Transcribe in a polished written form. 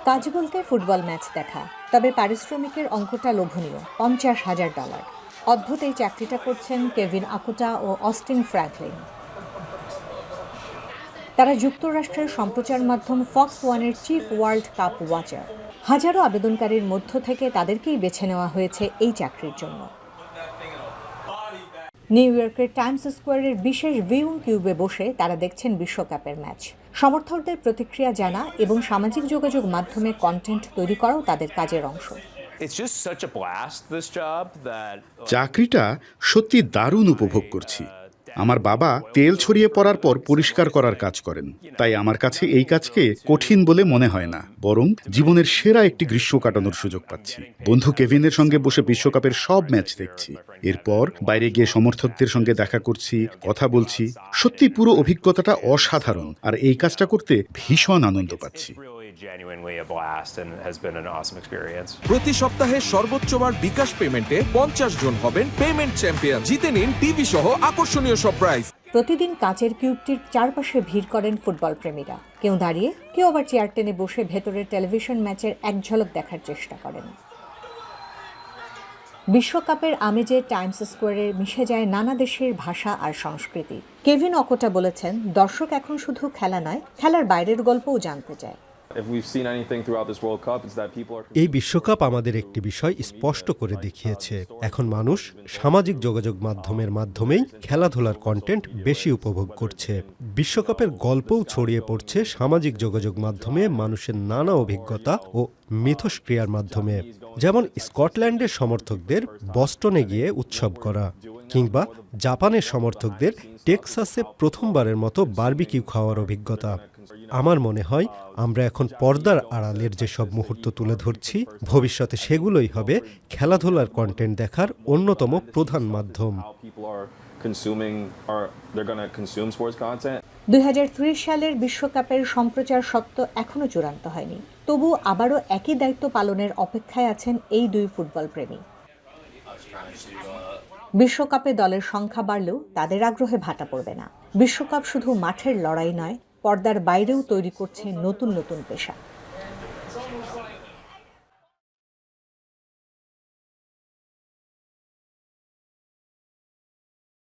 কাজ বলতে football match দেখা, তবে পারিশ্রমিকের অঙ্কটা লোভনীয়, $50,000। অদ্ভুত এই চাকরিটা করছেন কেভিন আকুটা ও অস্টিন ফ্র্যাঙ্কলিন। তারা যুক্তরাষ্ট্রের সম্প্রচার মাধ্যম ফক্স ওয়ানের চিফ ওয়ার্ল্ড কাপ ওয়াচার। হাজারো আবেদনকারীর মধ্য থেকে তাদেরকেই বেছে নেওয়া হয়েছে এই চাকরির জন্য। নিউ ইয়র্কের টাইমস স্কোয়ারের বিশেষ ভিউইং কিউবে বসে তারা দেখছেন বিশ্বকাপের ম্যাচ। সমর্থকদের প্রতিক্রিয়া জানা এবং সামাজিক যোগাযোগ মাধ্যমে কন্টেন্ট তৈরি করাও তাদের কাজের অংশ। চাকরিটা সত্যি দারুণ উপভোগ করছি। আমার বাবা তেল ছড়িয়ে পড়ার পর পরিষ্কার করার কাজ করেন, তাই আমার কাছে এই কাজকে কঠিন বলে মনে হয় না, বরং জীবনের সেরা একটি গ্রীষ্ম কাটানোর সুযোগ পাচ্ছি। বন্ধু কেভিনের সঙ্গে বসে বিশ্বকাপের সব ম্যাচ দেখছি, এরপর বাইরে গিয়ে সমর্থকদের সঙ্গে দেখা করছি, কথা বলছি। সত্যি পুরো অভিজ্ঞতাটা অসাধারণ, আর এই কাজটা করতে ভীষণ আনন্দ পাচ্ছি। প্রতি সপ্তাহে সর্বোচ্চবার বিকাশ পেমেন্টে 50 জন হবেন পেমেন্ট চ্যাম্পিয়ন। জিতে নিন টিভি সহ আকর্ষণীয় সব প্রাইজ। প্রতিদিন কাচের কিউবটির চারপাশে ভিড় করেন ফুটবল প্রেমীরা। কেউ দাঁড়িয়ে, কেউ আবার চেয়ার টেনে বসে ভেতরের টেলিভিশন ম্যাচের এক ঝলক দেখার চেষ্টা করেন। বিশ্বকাপের আমেজে টাইমস স্কোয়ারে মিশে যায় নানা দেশের ভাষা আর সংস্কৃতি। কেভিন অকোটা বলেছেন, দর্শক এখন শুধু খেলা নয়, খেলার বাইরের গল্পও জানতে চায়। এই বিশ্বকাপ আমাদের একটি বিষয় স্পষ্ট করে দেখিয়েছে, এখন মানুষ সামাজিক যোগাযোগ মাধ্যমের মাধ্যমেই খেলাধুলার কন্টেন্ট বেশি উপভোগ করছে। বিশ্বকাপের গল্পও ছড়িয়ে পড়ছে সামাজিক যোগাযোগ মাধ্যমে মানুষের নানা অভিজ্ঞতা ও মিথস্ক্রিয়ার মাধ্যমে, যেমন স্কটল্যান্ডের সমর্থকদের বস্টনে গিয়ে উৎসব করা, কিংবা জাপানের সমর্থকদের টেক্সাসে প্রথমবারের মতো বারবিকিউ খাওয়ার অভিজ্ঞতা। আমার মনে হয় আমরা এখন পর্দার আড়ালের যেসব মুহূর্ত তুলে ধরছি, ভবিষ্যতে সেগুলোই হবে খেলাধুলার কন্টেন্ট দেখার অন্যতম প্রধান মাধ্যম। 2030 সালের বিশ্বকাপের সম্প্রচার সত্ত্ব এখনো চূড়ান্ত হয়নি, তবু আবারও একই দায়িত্ব পালনের অপেক্ষায় আছেন এই দুই ফুটবল প্রেমী। বিশ্বকাপে দলের সংখ্যা বাড়লেও তাদের আগ্রহে ভাটা পড়বে না। বিশ্বকাপ শুধু মাঠের লড়াই নয়, পর্দার বাইরেও তৈরি করছে নতুন নতুন পেশা।